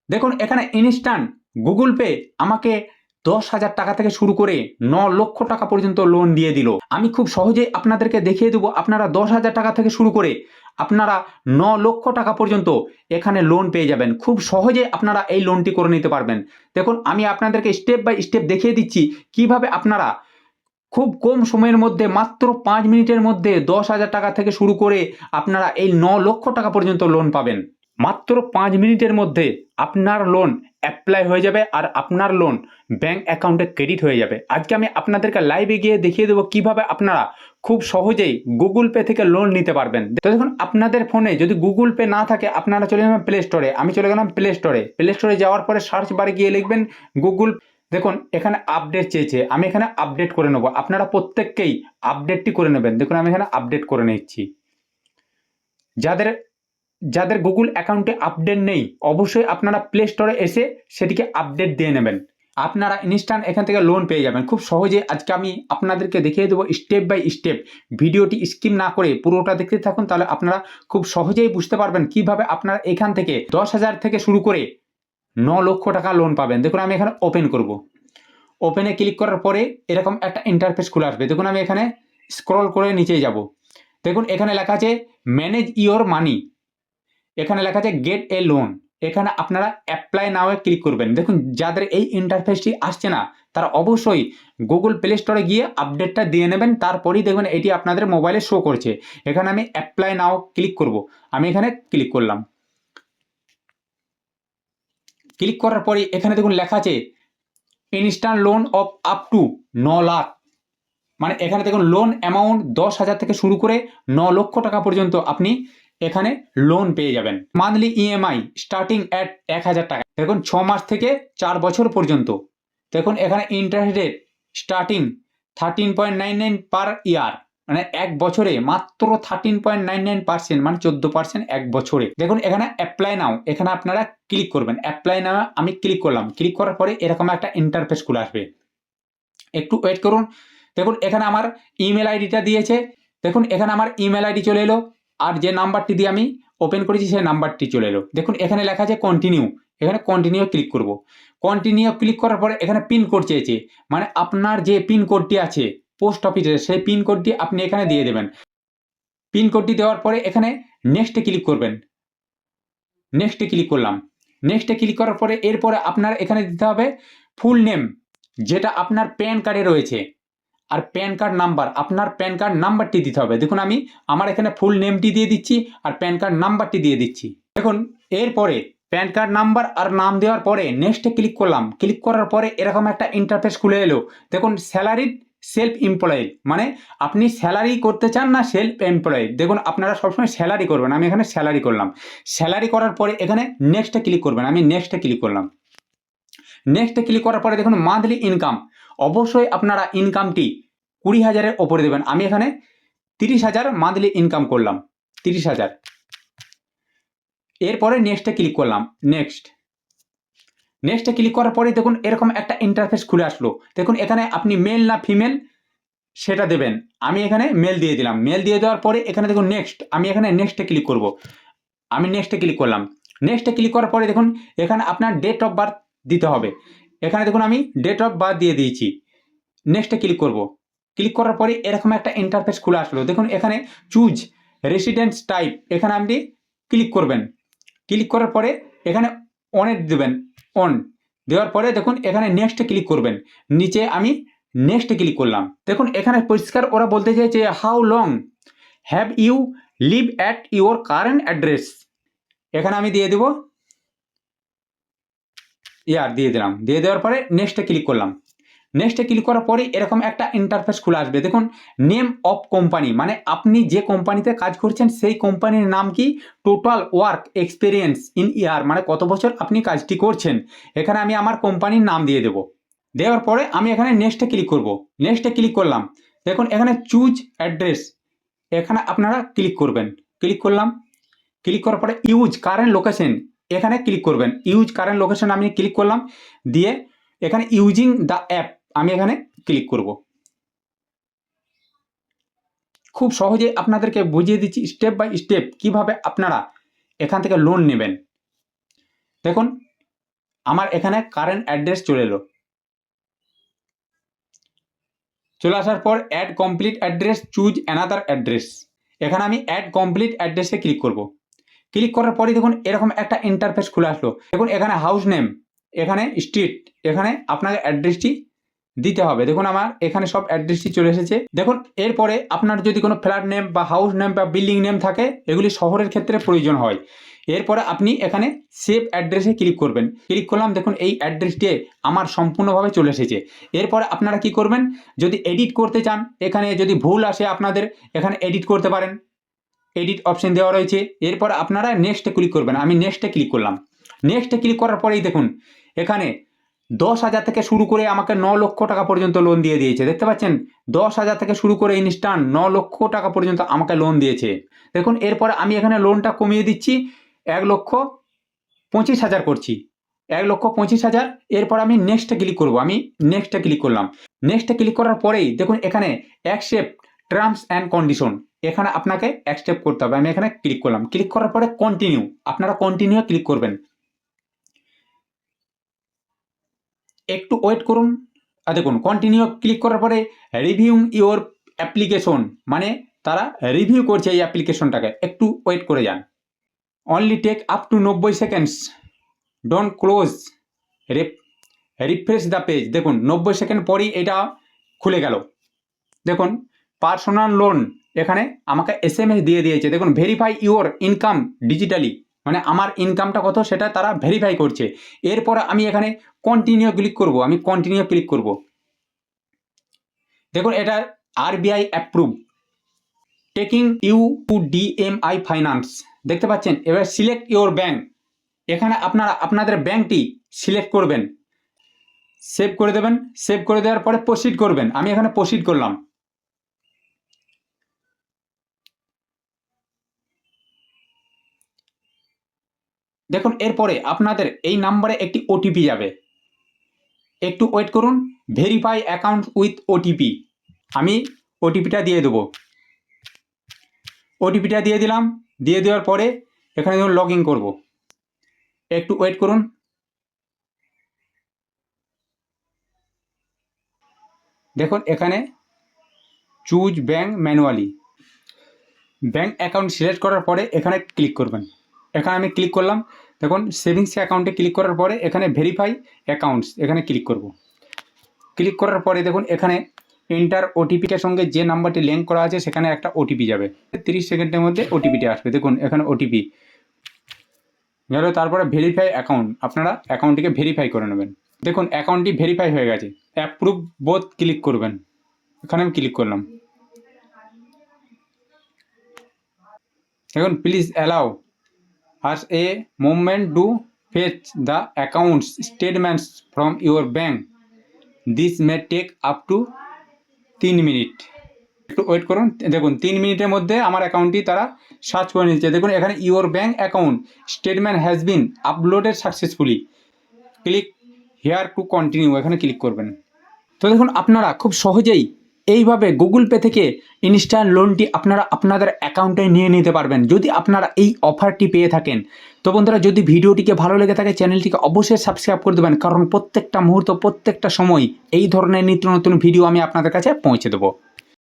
দেখুন এখানে instant Google pay আমাকে 10,000 টাকা থেকে শুরু করে 9 লক্ষ টাকা পর্যন্ত লোন দিয়ে দিল। আমি খুব সহজেই আপনাদেরকে দেখিয়ে দেবো, আপনারা 10,000 টাকা থেকে শুরু করে আপনারা 9 লক্ষ টাকা পর্যন্ত এখানে লোন পেয়ে যাবেন। খুব সহজে আপনারা এই লোনটি করে নিতে পারবেন। দেখুন আমি আপনাদেরকে স্টেপ বাই স্টেপ দেখিয়ে দিচ্ছি কিভাবে আপনারা খুব কম সময়ের মধ্যে মাত্র 5 মিনিটের মধ্যে 10,000 টাকা থেকে শুরু করে আপনারা এই 9 লক্ষ টাকা পর্যন্ত লোন পাবেন। মাত্র 5 মিনিটের মধ্যে আপনার লোন অ্যাপ্লাই হয়ে যাবে আর আপনার লোন ব্যাঙ্ক অ্যাকাউন্টে ক্রেডিট হয়ে যাবে। আজকে আমি আপনাদেরকে লাইভে গিয়ে দেখিয়ে দেবো কিভাবে আপনারা খুব সহজেই গুগল পে থেকে লোন নিতে পারবেন। তো দেখুন আপনাদের ফোনে যদি গুগল পে না থাকে আপনারা চলে যাবেন প্লে স্টোরে। আমি চলে গেলাম প্লে স্টোরে। প্লে স্টোরে যাওয়ার পরে সার্চ বারে গিয়ে লিখবেন গুগল। দেখুন এখানে আপডেট চেয়েছে, আমি এখানে আপডেট করে নেব। আপনারা প্রত্যেককেই আপডেটটি করে নেবেন। দেখুন আমি এখানে আপডেট করে নিচ্ছি। যাদের যাদের গুগল অ্যাকাউন্টে আপডেট নেই অবশ্যই আপনারা প্লে স্টোরে এসে সেটিকে আপডেট দিয়ে নেবেন। আপনারা ইনস্ট্যান্ট এখান থেকে লোন পেয়ে যাবেন খুব সহজে। আজকে আমি আপনাদেরকে দেখিয়ে দেবো স্টেপ বাই স্টেপ। ভিডিওটি স্কিপ না করে পুরোটা দেখতে থাকুন, তাহলে আপনারা খুব সহজেই বুঝতে পারবেন কিভাবে আপনারা এখান থেকে 10,000 থেকে শুরু করে 9 লক্ষ টাকা লোন পাবেন। দেখুন আমি এখানে ওপেন করব। ওপেনে ক্লিক করার পরে এরকম একটা ইন্টারফেস খুলে আসবে। দেখুন আমি এখানে স্ক্রল করে নিচে যাব। দেখুন এখানে লেখা আছে ম্যানেজ ইওর মানি, এখানে লেখা আছে গেট এ লোন। এখানে আপনারা অ্যাপ্লাই নাও এ ক্লিক করবেন। দেখুন যাদের এই ইন্টারফেসটি আসছে না তারা অবশ্যই গুগল প্লে স্টোরে গিয়ে আপডেটটা দিয়ে নেবেন, তারপরেই দেখবেন এটি আপনাদের মোবাইলে শো করছে। এখানে আমি অ্যাপ্লাই নাও ক্লিক করব। আমি এখানে ক্লিক করলাম। ক্লিক করার পরে এখানে দেখুন লেখা আছে instant loan of up to 9 lakh. মানে এখানে দেখুন লোন অ্যামাউন্ট 10,000 থেকে শুরু করে 9 লক্ষ টাকা পর্যন্ত আপনি এখানে লোন পেয়ে যাবেন। মান্থলি ইএমআই স্টার্টিং অ্যাট 1,000 টাকা। দেখুন 6 মাস থেকে 4 বছর পর্যন্ত। দেখুন এখানে ইন্টারেস্ট রেট স্টার্টিং 13.99 পার ইয়ার, মানে এক বছরে মাত্র 13.99%, মানে 14% এক বছরে। দেখুন এখানে অ্যাপ্লাই নাও, এখানে আপনারা ক্লিক করবেন। অ্যাপ্লাই নাও আমি ক্লিক করলাম। ক্লিক করার পরে এরকম একটা ইন্টারফেস খুলে আসবে। একটু ওয়েট করুন। দেখুন এখানে আমার ইমেল আইডিটা দিয়েছে। দেখুন এখানে আমার ইমেল আইডি চলে এলো, আর যে নাম্বারটি দিয়ে আমি ওপেন করেছি সেই নাম্বারটি চলে এলো। দেখুন এখানে লেখা আছে কন্টিনিউ। এখানে কন্টিনিউ ক্লিক করব। কন্টিনিউ ক্লিক করার পরে এখানে পিন কোড চেয়েছে, মানে আপনার যে পিন কোডটি আছে পোস্ট অফিসের সেই পিন কোডটি আপনি এখানে দিয়ে দেবেন। পিন কোডটি দেওয়ার পরে এখানে নেক্সটে ক্লিক করবেন। নেক্সটে ক্লিক করলাম। নেক্সটে ক্লিক করার পরে এরপরে আপনার এখানে দিতে হবে ফুল নেম, যেটা আপনার প্যান কার্ডে রয়েছে, আর প্যান কার্ড নাম্বার, আপনার প্যান কার্ড নাম্বারটি দিতে হবে। দেখুন আমি আমার এখানে ফুল নেমটি দিয়ে দিচ্ছি আর প্যান কার্ড নাম্বারটি দিয়ে দিচ্ছি। দেখুন এরপরে প্যান কার্ড নাম্বার আর নাম দেওয়ার পরে নেক্সটে ক্লিক করলাম। ক্লিক করার পরে এরকম একটা ইন্টারফেস খুলে এলো। দেখুন স্যালারিড সেলফ এমপ্লয়েড, মানে আপনি স্যালারি করতে চান না সেলফ এমপ্লয়েড। দেখুন আপনারা সবসময় স্যালারি করবেন, আমি এখানে স্যালারি করলাম। স্যালারি করার পরে এখানে নেক্সটে ক্লিক করবেন। আমি নেক্সটে ক্লিক করলাম। নেক্সটে ক্লিক করার পরে দেখুন মান্থলি ইনকাম, অবশ্যই আপনারা ইনকামটি 20,000-এর ওপরে দেবেন। আমি এখানে 30,000 মান্থলি ইনকাম করলাম, 30,000। এরপরে নেক্সটে ক্লিক করলাম। নেক্সটে ক্লিক করার পরে দেখুন এরকম একটা ইন্টারফেস খুলে আসলো। দেখুন এখানে আপনি মেল না ফিমেল সেটা দেবেন। আমি এখানে মেল দিয়ে দিলাম। মেল দিয়ে দেওয়ার পরে এখানে দেখুন নেক্সট, আমি এখানে নেক্সটে ক্লিক করব। আমি নেক্সটে ক্লিক করলাম। নেক্সটে ক্লিক করার পরে দেখুন এখানে আপনার ডেট অফ বার্থ দিতে হবে। এখানে দেখুন আমি ডেট অফ বার্থ দিয়ে দিয়েছি। নেক্সটে ক্লিক করব। ক্লিক করার পরে এরকম একটা ইন্টারফেস খুলে আসলো। দেখুন এখানে চুজ রেসিডেন্স টাইপ, এখানে আপনি ক্লিক করবেন। ক্লিক করার পরে এখানে অনে দেবেন, অন দেওয়ার পরে দেখুন এখানে নেক্সটে ক্লিক করবেন। নিচে আমি নেক্সটে ক্লিক করলাম। দেখুন এখানে পরিষ্কার ওরা বলতে চাইছে how long have you live at your current address. এখানে আমি দিয়ে দেব ইয়ার, দিয়ে দিলাম। দিয়ে দেওয়ার পরে নেক্সটে ক্লিক করলাম। নেক্সটে ক্লিক করার পরে এরকম একটা ইন্টারফেস খুলে আসবে। দেখুন নেম অফ কোম্পানি, মানে আপনি যে কোম্পানিতে কাজ করছেন সেই কোম্পানির নাম কি, টোটাল ওয়ার্ক এক্সপিরিয়েন্স ইন ইয়ার, মানে কত বছর আপনি কাজটি করছেন। এখানে আমি আমার কোম্পানির নাম দিয়ে দেব। দেওয়ার পরে আমি এখানে নেক্সটে ক্লিক করব। নেক্সটে ক্লিক করলাম। দেখুন এখানে চুজ অ্যাড্রেস, এখানে আপনারা ক্লিক করবেন। ক্লিক করলাম। ক্লিক করার পরে ইউজ কারেন্ট লোকেশন, এখানে ক্লিক করবেন। ইউজ কারেন্ট লোকেশন আমি ক্লিক করলাম। দিয়ে এখানে ইউজিং দ্য অ্যাপ আমি এখানে ক্লিক করব। খুব সহজে আপনাদেরকে বুঝিয়ে দিচ্ছি স্টেপ বাই স্টেপ কিভাবে আপনারা এখান থেকে লোন নেবেন। দেখুন আমার এখানে কারেন্ট অ্যাড্রেস চলে এলো। চলে আসার পর add complete address, choose another address, এখানে আমি অ্যাড কমপ্লিট অ্যাড্রেসে ক্লিক করব। ক্লিক করার পরে দেখুন এরকম একটা ইন্টারফেস খুলে আসলো। দেখুন এখানে হাউস নেম, এখানে স্ট্রিট, এখানে আপনাকে অ্যাড্রেসটি দিতে হবে। দেখুন আমার এখানে সব অ্যাড্রেসটি চলে এসেছে। দেখুন এরপরে আপনার যদি কোনো ফ্ল্যাট নেম বা হাউস নেম বা বিল্ডিং নেম থাকে, এগুলি শহরের ক্ষেত্রে প্রয়োজন হয়। এরপরে আপনি এখানে সেভ অ্যাড্রেসে ক্লিক করবেন। ক্লিক করলাম, দেখুন এই অ্যাড্রেসটি আমার সম্পূর্ণভাবে চলে এসেছে। এরপরে আপনারা কি করবেন, যদি এডিট করতে চান, এখানে যদি ভুল আসে আপনাদের, এখানে এডিট করতে পারেন, এডিট অপশন দেওয়া রয়েছে। এরপর আপনারা নেক্সটে ক্লিক করবেন। আমি নেক্সটে ক্লিক করলাম। নেক্সটে ক্লিক করার পরেই দেখুন এখানে 10,000 থেকে শুরু করে আমাকে 9 লক্ষ টাকা পর্যন্ত লোন দিয়ে দিয়েছে। দেখতে পাচ্ছেন 10,000 থেকে শুরু করে ইনস্ট্যান্ট 9 লক্ষ টাকা পর্যন্ত আমাকে লোন দিয়েছে। দেখুন এরপর আমি এখানে লোনটা কমিয়ে দিচ্ছি, 1,25,000 করছি, 1,25,000। এরপর আমি নেক্সটে ক্লিক করব। আমি নেক্সটে ক্লিক করলাম। নেক্সটে ক্লিক করার পরেই দেখুন এখানে অ্যাকসেপ্ট টার্মস অ্যান্ড কন্ডিশন, এখানে আপনাকে অ্যাকসেপ্ট করতে হবে। আমি এখানে ক্লিক করলাম। ক্লিক করার পরে কন্টিনিউ, আপনারা কন্টিনিউ ক্লিক করবেন। একটু ওয়েট করুন। দেখুন কন্টিনিউ ক্লিক করার পরে রিভিউং ইওর অ্যাপ্লিকেশন, মানে তারা রিভিউ করছে এই অ্যাপ্লিকেশনটাকে, একটু ওয়েট করে যান। Only take up to 90 seconds, don't close, refresh the page. দেখুন 90 সেকেন্ড পরই এটা খুলে গেল। দেখুন পার্সোনাল লোন, এখানে আমাকে SMS দিয়ে দিয়েছে। দেখুন ভেরিফাই ইওর ইনকাম ডিজিটালি, মানে আমার ইনকামটা কত সেটা তারা ভেরিফাই করছে। এরপর আমি এখানে কন্টিনিউ ক্লিক করব। আমি কন্টিনিউ ক্লিক করব। দেখুন এটা RBI approve, taking you to DMI finance, দেখতে পাচ্ছেন। এবার সিলেক্ট ইওর ব্যাঙ্ক, এখানে আপনারা আপনাদের ব্যাঙ্কটি সিলেক্ট করবেন, সেভ করে দেবেন। সেভ করে দেওয়ার পরে প্রসিড করবেন। আমি এখানে প্রসিড করলাম। দেখুন এরপরে আপনাদের এই নাম্বারে একটি OTP যাবে, একটু ওয়েট করুন। ভেরিফাই অ্যাকাউন্ট উইথ OTP, আমি OTPটা দিয়ে দেবো। OTPটা দিয়ে দিলাম। দিয়ে দেওয়ার পরে এখানে ধরুন লগ ইন করবো, একটু ওয়েট করুন। দেখুন এখানে choose bank manually, bank account select করার পরে এখানে ক্লিক করবেন। এখানে আমি ক্লিক করলাম। দেখুন সেভিংস অ্যাকাউন্টে ক্লিক করার পরে এখানে ভেরিফাই অ্যাকাউন্টস, এখানে ক্লিক করব। ক্লিক করার পরে দেখুন এখানে এন্টার OTPর সঙ্গে যে নাম্বারটি লিঙ্ক করা আছে সেখানে একটা OTP যাবে। 30 সেকেন্ডের মধ্যে OTPটি আসবে। দেখুন এখানে OTP গেল। তারপরে ভেরিফাই অ্যাকাউন্ট, আপনারা অ্যাকাউন্টটিকে ভেরিফাই করে নেবেন। দেখুন অ্যাকাউন্টটি ভেরিফাই হয়ে গেছে। অ্যাপ্রুভ বোথ ক্লিক করবেন। এখানে আমি ক্লিক করলাম। দেখুন please allow as a moment to fetch the accounts statements from your bank. This may take up to 3 minute. একটু ওয়েট করুন। দেখুন 3 মিনিটের মধ্যে আমার অ্যাকাউন্টটি তারা সার্চ করে নিচ্ছে। দেখুন এখানে your bank account statement has been uploaded successfully, click here to continue, এখানে ক্লিক করবেন। তো দেখুন আপনারা খুব সহজেই এইভাবে গুগল পে থেকে ইনস্ট্যান্ট লোনটি আপনারা আপনাদের অ্যাকাউন্টে নিয়ে নিতে পারবেন, যদি আপনারা এই অফারটি পেয়ে থাকেন। তো বন্ধুরা যদি ভিডিওটিকে ভালো লেগে থাকে চ্যানেলটিকে অবশ্যই সাবস্ক্রাইব করে দেবেন, কারণ প্রত্যেকটা মুহূর্ত প্রত্যেকটা সময় এই ধরনের নিত্য নতুন ভিডিও আমি আপনাদের কাছে পৌঁছে দেবো।